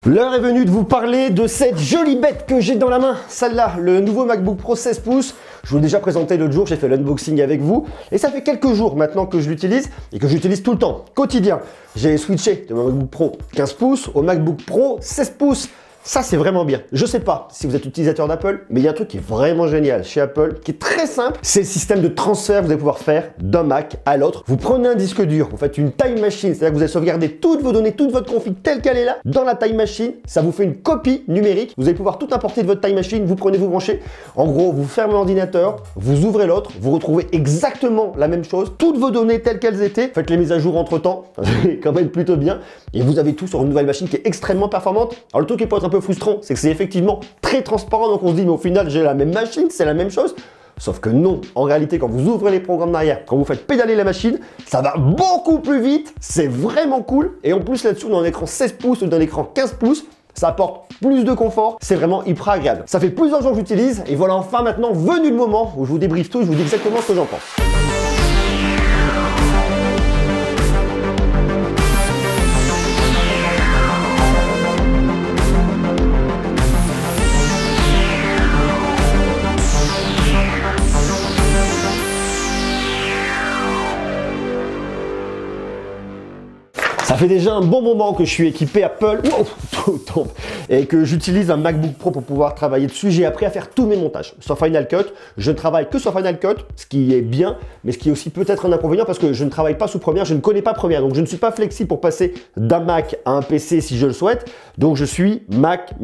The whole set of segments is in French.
L'heure est venue de vous parler de cette jolie bête que j'ai dans la main. Celle-là, le nouveau MacBook Pro 16 pouces. Je vous l'ai déjà présenté l'autre jour, j'ai fait l'unboxing avec vous. Et ça fait quelques jours maintenant que je l'utilise et que j'utilise tout le temps, quotidien. J'ai switché de mon MacBook Pro 15 pouces au MacBook Pro 16 pouces. Ça, c'est vraiment bien. Je sais pas si vous êtes utilisateur d'Apple, mais il y a un truc qui est vraiment génial chez Apple, qui est très simple. C'est le système de transfert que vous allez pouvoir faire d'un Mac à l'autre. Vous prenez un disque dur, vous faites une time machine, c'est-à-dire que vous allez sauvegarder toutes vos données, toute votre config telle qu'elle est là, dans la time machine. Ça vous fait une copie numérique. Vous allez pouvoir tout importer de votre time machine, vous prenez, vous branchez. En gros, vous fermez l'ordinateur, vous ouvrez l'autre, vous retrouvez exactement la même chose, toutes vos données telles qu'elles étaient. Faites les mises à jour entre-temps, c'est quand même plutôt bien. Et vous avez tout sur une nouvelle machine qui est extrêmement performante. Alors le truc qui peut être un peu frustrant, c'est que c'est effectivement très transparent, donc on se dit mais au final j'ai la même machine, c'est la même chose. Sauf que non, en réalité quand vous ouvrez les programmes derrière, quand vous faites pédaler la machine, ça va beaucoup plus vite, c'est vraiment cool. Et en plus là-dessus, on a un écran 16 pouces ou d'un écran 15 pouces, ça apporte plus de confort, c'est vraiment hyper agréable. Ça fait plusieurs jours que j'utilise et voilà enfin maintenant venu le moment où je vous débriefe tout et je vous dis exactement ce que j'en pense. Ça fait déjà un bon moment que je suis équipé Apple et que j'utilise un MacBook Pro pour pouvoir travailler dessus. J'ai appris à faire tous mes montages sur Final Cut. Je ne travaille que sur Final Cut, ce qui est bien, mais ce qui est aussi peut-être un inconvénient parce que je ne travaille pas sous Premiere, je ne connais pas Premiere. Donc je ne suis pas flexible pour passer d'un Mac à un PC si je le souhaite. Donc je suis Mac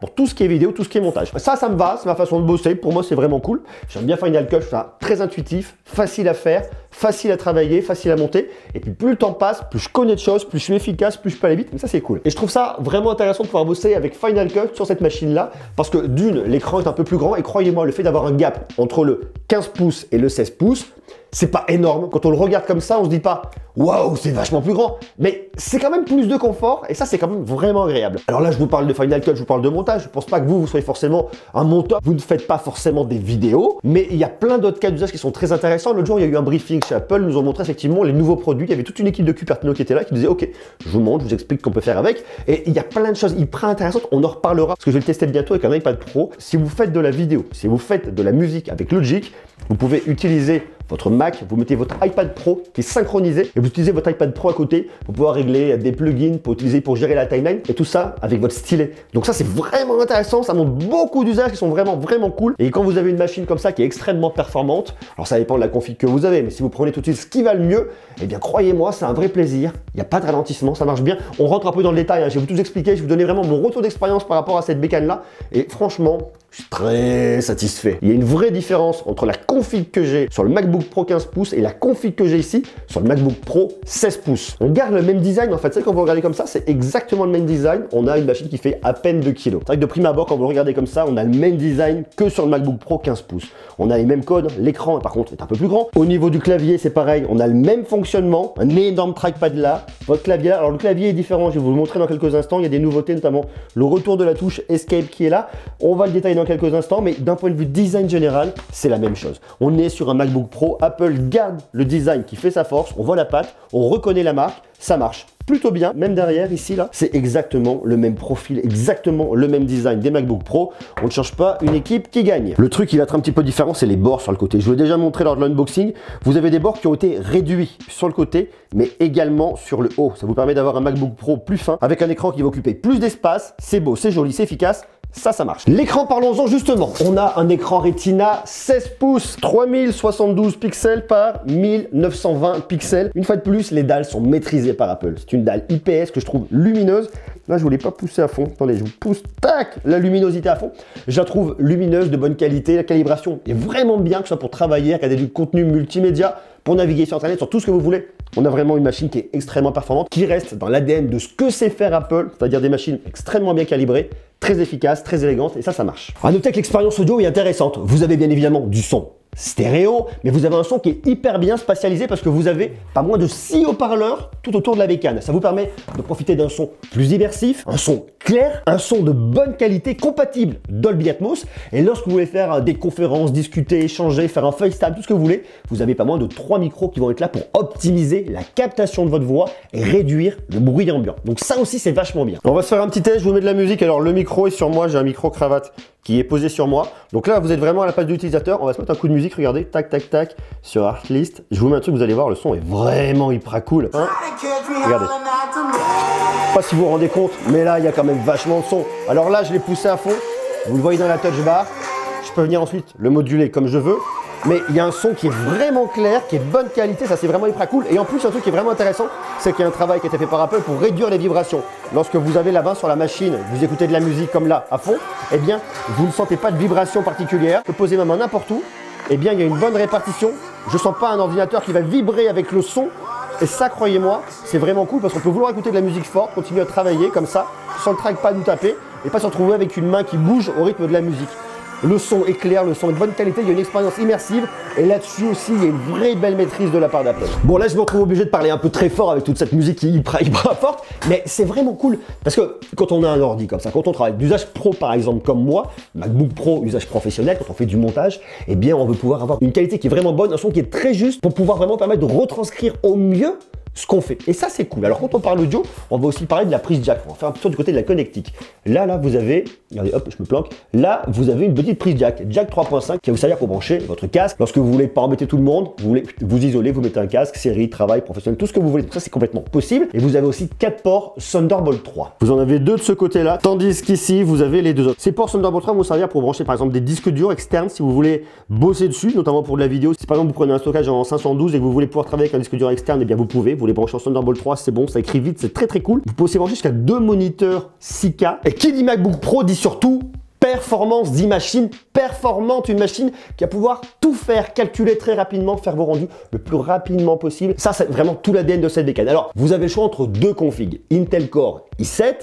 pour tout ce qui est vidéo, tout ce qui est montage. Ça me va, c'est ma façon de bosser. Pour moi, c'est vraiment cool. J'aime bien Final Cut, c'est très intuitif, facile à faire, facile à travailler, facile à monter. Et puis plus le temps passe, plus je connais de choses, plus je suis efficace, plus je peux aller vite. Mais ça, c'est cool. Et je trouve ça vraiment intéressant de pouvoir bosser avec Final Cut sur cette machine-là. Parce que d'une, l'écran est un peu plus grand. Et croyez-moi, le fait d'avoir un gap entre le 15 pouces et le 16 pouces, c'est pas énorme. Quand on le regarde comme ça, on se dit pas waouh, c'est vachement plus grand. Mais c'est quand même plus de confort et ça, c'est quand même vraiment agréable. Alors là, je vous parle de Final Cut, je vous parle de montage. Je pense pas que vous soyez forcément un monteur. Vous ne faites pas forcément des vidéos, mais il y a plein d'autres cas d'usage qui sont très intéressants. L'autre jour, il y a eu un briefing chez Apple. Nous ont montré effectivement les nouveaux produits. Il y avait toute une équipe de Cupertino qui était là, qui disait ok, je vous montre, je vous explique ce qu'on peut faire avec. Et il y a plein de choses hyper intéressantes. On en reparlera parce que je vais le tester bientôt avec un iPad Pro. Si vous faites de la vidéo, si vous faites de la musique avec Logic, vous pouvez utiliser votre Mac, vous mettez votre iPad Pro qui est synchronisé et vous utilisez votre iPad Pro à côté pour pouvoir régler des plugins, pour utiliser pour gérer la timeline et tout ça avec votre stylet. Donc ça, c'est vraiment intéressant, ça montre beaucoup d'usages qui sont vraiment cool. Et quand vous avez une machine comme ça qui est extrêmement performante, alors ça dépend de la config que vous avez, mais si vous prenez tout de suite ce qui va le mieux, eh bien croyez-moi, c'est un vrai plaisir. Il n'y a pas de ralentissement, ça marche bien. On rentre un peu dans le détail, hein. Je vais vous tout expliquer, je vais vous donner vraiment mon retour d'expérience par rapport à cette bécane-là. Et franchement, je suis très satisfait. Il y a une vraie différence entre la config que j'ai sur le MacBook Pro 15 pouces et la config que j'ai ici sur le MacBook Pro 16 pouces. On garde le même design en fait. C'est quand vous regardez comme ça, c'est exactement le même design. On a une machine qui fait à peine 2 kg. C'est vrai que de prime abord, quand vous le regardez comme ça, on a le même design que sur le MacBook Pro 15 pouces. On a les mêmes codes. L'écran, par contre, est un peu plus grand. Au niveau du clavier, c'est pareil. On a le même fonctionnement. Un énorme trackpad là. Votre clavier, alors le clavier est différent. Je vais vous le montrer dans quelques instants. Il y a des nouveautés, notamment le retour de la touche Escape qui est là. On va le détailler dans quelques instants, mais d'un point de vue design général, c'est la même chose. On est sur un MacBook Pro. Apple garde le design qui fait sa force. On voit la patte, on reconnaît la marque, ça marche plutôt bien. Même derrière, ici, là, c'est exactement le même profil, exactement le même design des MacBook Pro. On ne change pas une équipe qui gagne. Le truc qui va être un petit peu différent, c'est les bords sur le côté. Je vous l'ai déjà montré lors de l'unboxing. Vous avez des bords qui ont été réduits sur le côté, mais également sur le haut. Ça vous permet d'avoir un MacBook Pro plus fin, avec un écran qui va occuper plus d'espace. C'est beau, c'est joli, c'est efficace. Ça marche. L'écran, parlons-en justement. On a un écran Retina 16 pouces, 3072 pixels par 1920 pixels. Une fois de plus, les dalles sont maîtrisées par Apple. C'est une dalle IPS que je trouve lumineuse. Là, je ne voulais pas pousser à fond. Attendez, je vous pousse, tac, la luminosité à fond. Je la trouve lumineuse, de bonne qualité. La calibration est vraiment bien, que ce soit pour travailler, regarder du contenu multimédia, pour naviguer sur Internet, sur tout ce que vous voulez. On a vraiment une machine qui est extrêmement performante, qui reste dans l'ADN de ce que sait faire Apple, c'est-à-dire des machines extrêmement bien calibrées, très efficaces, très élégantes, et ça marche. À noter que l'expérience audio est intéressante. Vous avez bien évidemment du son. stéréo, mais vous avez un son qui est hyper bien spatialisé parce que vous avez pas moins de 6 haut-parleurs tout autour de la bécane. Ça vous permet de profiter d'un son plus immersif, un son clair, un son de bonne qualité, compatible Dolby Atmos. Et lorsque vous voulez faire des conférences, discuter, échanger, faire un FaceTime, tout ce que vous voulez, vous avez pas moins de 3 micros qui vont être là pour optimiser la captation de votre voix et réduire le bruit ambiant. Donc ça aussi, c'est vachement bien. On va se faire un petit test, je vous mets de la musique. Alors le micro est sur moi, j'ai un micro cravate qui est posé sur moi. Donc là, vous êtes vraiment à la place de l'utilisateur. On va se mettre un coup de musique, regardez, tac, tac, tac, sur Artlist. Je vous mets un truc, vous allez voir, le son est vraiment hyper cool. Hein, regardez. Je sais pas si vous vous rendez compte, mais là, il y a quand même vachement de son. Alors là, je l'ai poussé à fond. Vous le voyez dans la touch bar. Je peux venir ensuite le moduler comme je veux. Mais il y a un son qui est vraiment clair, qui est de bonne qualité, ça c'est vraiment hyper cool. Et en plus, un truc qui est vraiment intéressant, c'est qu'il y a un travail qui a été fait par Apple pour réduire les vibrations. Lorsque vous avez la main sur la machine, vous écoutez de la musique comme là, à fond, eh bien, vous ne sentez pas de vibration particulière. Je peux poser ma main n'importe où, eh bien, il y a une bonne répartition. Je ne sens pas un ordinateur qui va vibrer avec le son. Et ça, croyez-moi, c'est vraiment cool parce qu'on peut vouloir écouter de la musique forte, continuer à travailler comme ça, sans le trackpad nous taper, et pas se retrouver avec une main qui bouge au rythme de la musique. Le son est clair, le son est de bonne qualité, il y a une expérience immersive et là-dessus aussi il y a une vraie belle maîtrise de la part d'Apple. Bon là je me retrouve obligé de parler un peu très fort avec toute cette musique qui est hyper forte, mais c'est vraiment cool parce que quand on a un ordi comme ça, quand on travaille d'usage pro par exemple comme moi, MacBook Pro usage professionnel, quand on fait du montage, eh bien on veut pouvoir avoir une qualité qui est vraiment bonne, un son qui est très juste pour pouvoir vraiment permettre de retranscrire au mieux ce qu'on fait. Et ça, c'est cool. Alors, quand on parle audio, on va aussi parler de la prise jack. On va faire un petit tour du côté de la connectique. Là, vous avez, regardez, hop, je me planque. Là, vous avez une petite prise jack 3.5 qui va vous servir pour brancher votre casque. Lorsque vous voulez pas embêter tout le monde, vous voulez vous isoler, vous mettez un casque, série, travail, professionnel, tout ce que vous voulez. Donc ça, c'est complètement possible. Et vous avez aussi 4 ports Thunderbolt 3. Vous en avez 2 de ce côté-là, tandis qu'ici, vous avez les 2 autres. Ces ports Thunderbolt 3 vont servir pour brancher, par exemple, des disques durs externes si vous voulez bosser dessus, notamment pour de la vidéo. Si par exemple, vous prenez un stockage en 512 et que vous voulez pouvoir travailler avec un disque dur externe, eh bien, vous pouvez. Vous les branchez en Thunderbolt 3, c'est bon, ça écrit vite, c'est très cool. Vous pouvez aussi brancher jusqu'à 2 moniteurs 6K. Et qui dit MacBook Pro dit surtout performance, dit machine performante, une machine qui va pouvoir tout faire, calculer très rapidement, faire vos rendus le plus rapidement possible. Ça, c'est vraiment tout l'ADN de cette bécane. Alors, vous avez le choix entre 2 configs, Intel Core i7,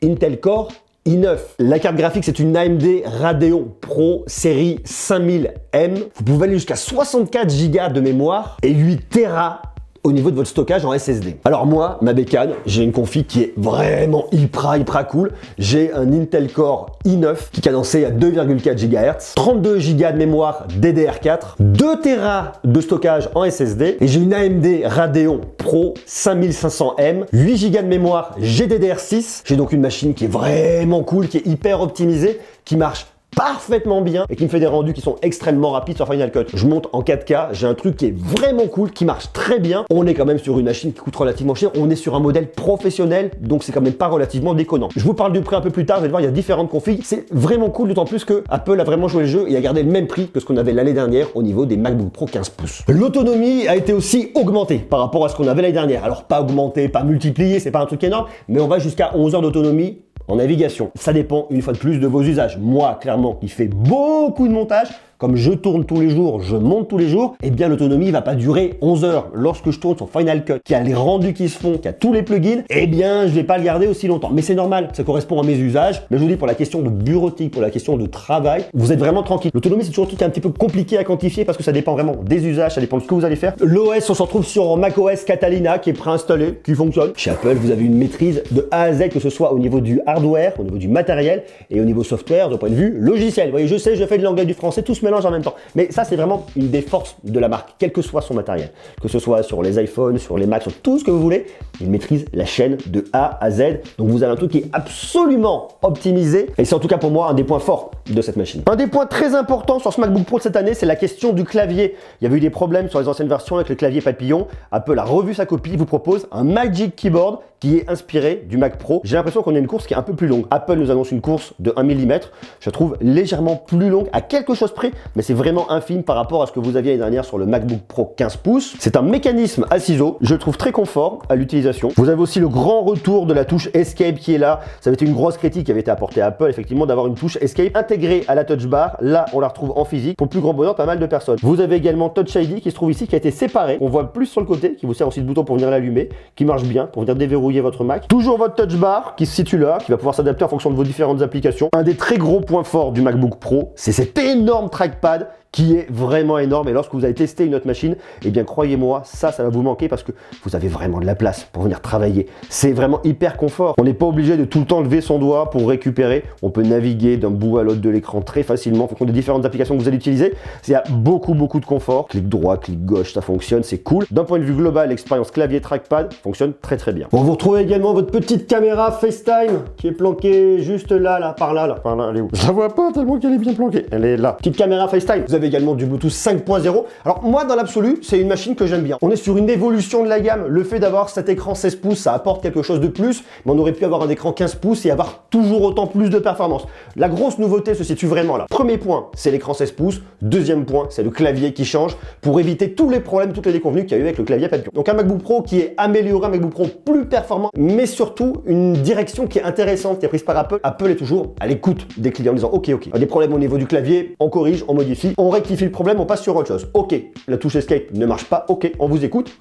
Intel Core i9. La carte graphique, c'est une AMD Radeon Pro série 5000M. Vous pouvez aller jusqu'à 64 Go de mémoire et 8 Tera au niveau de votre stockage en SSD. Alors moi, ma bécane, j'ai une config qui est vraiment hyper cool. J'ai un Intel Core i9 qui est cadencé à 2,4 GHz, 32 Go de mémoire DDR4, 2 Tera de stockage en SSD et j'ai une AMD Radeon Pro 5500M, 8 Go de mémoire GDDR6. J'ai donc une machine qui est vraiment cool, qui est hyper optimisée, qui marche parfaitement bien et qui me fait des rendus qui sont extrêmement rapides sur Final Cut. Je monte en 4K, j'ai un truc qui est vraiment cool, qui marche très bien. On est quand même sur une machine qui coûte relativement cher, on est sur un modèle professionnel, donc c'est quand même pas relativement déconnant. Je vous parle du prix un peu plus tard, vous allez voir, il y a différentes configs. C'est vraiment cool, d'autant plus que Apple a vraiment joué le jeu et a gardé le même prix que ce qu'on avait l'année dernière au niveau des MacBook Pro 15 pouces. L'autonomie a été aussi augmentée par rapport à ce qu'on avait l'année dernière. Alors pas augmentée, pas multipliée, c'est pas un truc énorme, mais on va jusqu'à 11 heures d'autonomie en navigation. Ça dépend une fois de plus de vos usages. Moi, clairement, qui fait beaucoup de montage, comme je tourne tous les jours, je monte tous les jours, eh bien l'autonomie va pas durer 11 heures. Lorsque je tourne sur Final Cut, qui a les rendus qui se font, qui a tous les plugins, eh bien je vais pas le garder aussi longtemps. Mais c'est normal, ça correspond à mes usages. Mais je vous dis, pour la question de bureautique, pour la question de travail, vous êtes vraiment tranquille. L'autonomie, c'est toujours un truc un petit peu compliqué à quantifier parce que ça dépend vraiment des usages, ça dépend de ce que vous allez faire. L'OS, on s'en retrouve sur macOS Catalina, qui est préinstallé, qui fonctionne. Chez Apple, vous avez une maîtrise de A à Z, que ce soit au niveau du hardware, au niveau du matériel et au niveau software, de point de vue logiciel. Vous voyez, je sais, je fais de l'anglais et du français, tout se mélange en même temps. Mais ça, c'est vraiment une des forces de la marque, quel que soit son matériel. Que ce soit sur les iPhones, sur les Macs, sur tout ce que vous voulez, il maîtrise la chaîne de A à Z. Donc vous avez un truc qui est absolument optimisé. Et c'est en tout cas pour moi un des points forts de cette machine. Un des points très importants sur ce MacBook Pro de cette année, c'est la question du clavier. Il y avait eu des problèmes sur les anciennes versions avec le clavier papillon. Apple a revu sa copie, vous propose un Magic Keyboard qui est inspiré du Mac Pro. J'ai l'impression qu'on a une course qui est un peu plus longue. Apple nous annonce une course de 1 mm. Je la trouve légèrement plus longue à quelque chose près, mais c'est vraiment infime par rapport à ce que vous aviez l'année dernière sur le MacBook Pro 15 pouces. C'est un mécanisme à ciseaux. Je le trouve très confort à l'utilisation. Vous avez aussi le grand retour de la touche Escape qui est là. Ça avait été une grosse critique qui avait été apportée à Apple, effectivement, d'avoir une touche Escape intégrée à la Touch Bar. Là, on la retrouve en physique pour le plus grand bonheur de pas mal de personnes. Vous avez également Touch ID qui se trouve ici, qui a été séparé. On voit plus sur le côté, qui vous sert aussi de bouton pour venir l'allumer, qui marche bien pour venir déverrouiller votre Mac. Toujours votre Touch Bar qui se situe là, qui va pouvoir s'adapter en fonction de vos différentes applications. Un des très gros points forts du MacBook Pro, c'est cet énorme trackpad qui est vraiment énorme. Et lorsque vous allez tester une autre machine, eh bien croyez-moi, ça va vous manquer parce que vous avez vraiment de la place pour venir travailler. C'est vraiment hyper confort. On n'est pas obligé de tout le temps lever son doigt pour récupérer. On peut naviguer d'un bout à l'autre de l'écran très facilement en fonction des différentes applications que vous allez utiliser. Il y a beaucoup de confort. Clic droit, clic gauche, ça fonctionne, c'est cool. D'un point de vue global, l'expérience clavier trackpad fonctionne très bien. Bon, vous retrouvez également votre petite caméra FaceTime qui est planquée juste là, par là, elle est où? Je la vois pas tellement qu'elle est bien planquée. Elle est là. Petite caméra FaceTime. Vous avez également du Bluetooth 5.0. Alors moi, dans l'absolu, c'est une machine que j'aime bien. On est sur une évolution de la gamme. Le fait d'avoir cet écran 16 pouces, ça apporte quelque chose de plus, mais on aurait pu avoir un écran 15 pouces et avoir toujours autant plus de performance. La grosse nouveauté se situe vraiment là. Premier point, c'est l'écran 16 pouces. Deuxième point, c'est le clavier qui change pour éviter tous les problèmes, toutes les déconvenues qu'il y a eu avec le clavier papillon. Donc un MacBook Pro qui est amélioré, un MacBook Pro plus performant, mais surtout une direction qui est intéressante, qui est prise par Apple. Apple est toujours à l'écoute des clients en disant ok, des problèmes au niveau du clavier, on corrige, on modifie, on rectifie le problème, on passe sur autre chose. Ok, la touche Escape ne marche pas, ok, on vous écoute,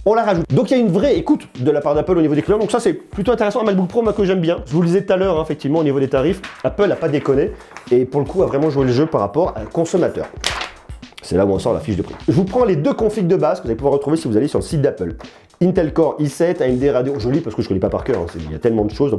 on la rajoute. Donc il y a une vraie écoute de la part d'Apple au niveau des clients, donc ça c'est plutôt intéressant. Un MacBook Pro moi, que j'aime bien. Je vous le disais tout à l'heure, effectivement, au niveau des tarifs, Apple n'a pas déconné et pour le coup a vraiment joué le jeu par rapport à un consommateur. C'est là où on sort la fiche de prix. Je vous prends les deux configs de base que vous allez pouvoir retrouver si vous allez sur le site d'Apple. Intel Core i7, AMD Radeon, je lis parce que je ne connais pas par cœur, hein, il y a tellement de choses.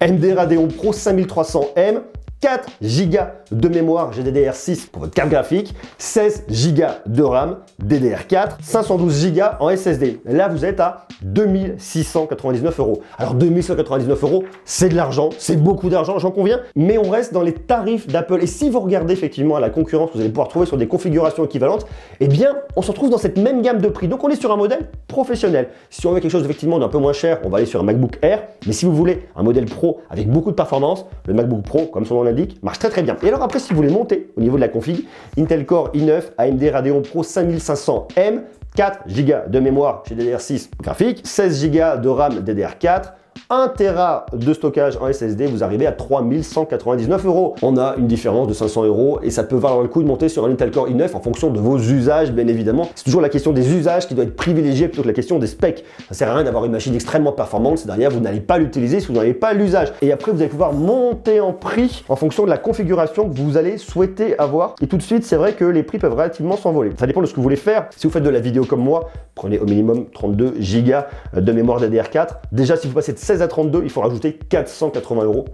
AMD Radeon Pro 5300M, 4 Go de mémoire GDDR6 pour votre carte graphique, 16 Go de RAM DDR4, 512 Go en SSD. Là, vous êtes à 2699 €. Alors 2699 €, c'est de l'argent, c'est beaucoup d'argent, j'en conviens, mais on reste dans les tarifs d'Apple. Et si vous regardez effectivement à la concurrence, vous allez pouvoir trouver sur des configurations équivalentes, eh bien, on se retrouve dans cette même gamme de prix. Donc on est sur un modèle professionnel. Si on veut quelque chose effectivement d'un peu moins cher, on va aller sur un MacBook Air. Mais si vous voulez un modèle pro avec beaucoup de performance, le MacBook Pro, comme son nom l'indique, marche très bien. Et alors après, si vous voulez monter au niveau de la config, Intel Core i9, AMD Radeon Pro 5500M, 4 Go de mémoire GDDR6 graphique, 16 Go de RAM DDR4, 1 Tera de stockage en SSD, vous arrivez à 3199 €. On a une différence de 500 € et ça peut valoir le coup de monter sur un Intel Core i9 en fonction de vos usages, bien évidemment. C'est toujours la question des usages qui doit être privilégiée plutôt que la question des specs. Ça sert à rien d'avoir une machine extrêmement performante si derrière vous n'allez pas l'utiliser, si vous n'avez pas l'usage. Et après, vous allez pouvoir monter en prix en fonction de la configuration que vous allez souhaiter avoir. Et tout de suite, c'est vrai que les prix peuvent relativement s'envoler. Ça dépend de ce que vous voulez faire. Si vous faites de la vidéo comme moi, prenez au minimum 32 Go de mémoire DDR4. Déjà, si vous passez de 16 à 32, il faut rajouter 480 €.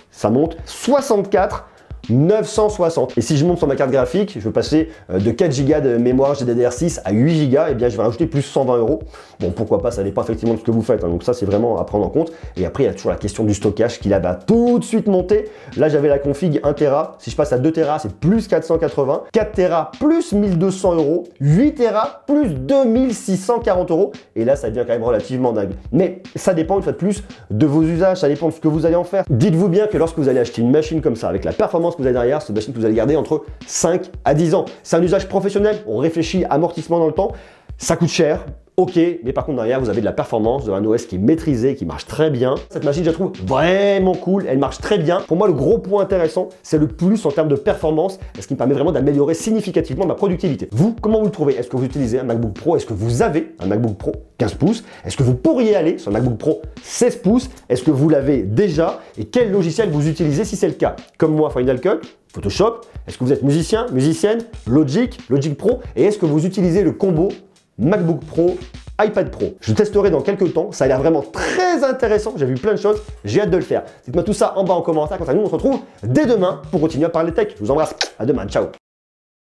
Ça monte 64 960. Et si je monte sur ma carte graphique, je veux passer de 4 Go de mémoire GDDR6 à 8 Go, et bien je vais rajouter plus 120 €. Bon, pourquoi pas, ça dépend effectivement de ce que vous faites, hein. Donc ça, c'est vraiment à prendre en compte. Et après, il y a toujours la question du stockage qui là va tout de suite monter. Là, j'avais la config 1 Tera. Si je passe à 2 Tera, c'est plus 480. 4 Tera, plus 1200 €. 8 Tera, plus 2640 €. Et là, ça devient quand même relativement dingue. Mais ça dépend une fois de plus de vos usages, ça dépend de ce que vous allez en faire. Dites-vous bien que lorsque vous allez acheter une machine comme ça, avec la performance que vous avez derrière, c'est une machine que vous allez garder entre 5 à 10 ans. C'est un usage professionnel, on réfléchit amortissement dans le temps, ça coûte cher, ok, mais par contre derrière vous avez de la performance, de un OS qui est maîtrisé, qui marche très bien. Cette machine je la trouve vraiment cool, elle marche très bien. Pour moi le gros point intéressant, c'est le plus en termes de performance, ce qui me permet vraiment d'améliorer significativement ma productivité. Vous, comment vous le trouvez? Est-ce que vous utilisez un MacBook Pro? Est-ce que vous avez un MacBook Pro 15 pouces? Est-ce que vous pourriez aller sur un MacBook Pro 16 pouces? Est-ce que vous l'avez déjà? Et quel logiciel vous utilisez si c'est le cas? Comme moi, Final Cut, Photoshop. Est-ce que vous êtes musicien, musicienne, Logic Pro? Et est-ce que vous utilisez le combo MacBook Pro, iPad Pro? Je testerai dans quelques temps, ça a l'air vraiment très intéressant, j'ai vu plein de choses, j'ai hâte de le faire. Dites-moi tout ça en bas en commentaire, quant à nous on se retrouve dès demain pour continuer à parler tech. Je vous embrasse, à demain, ciao.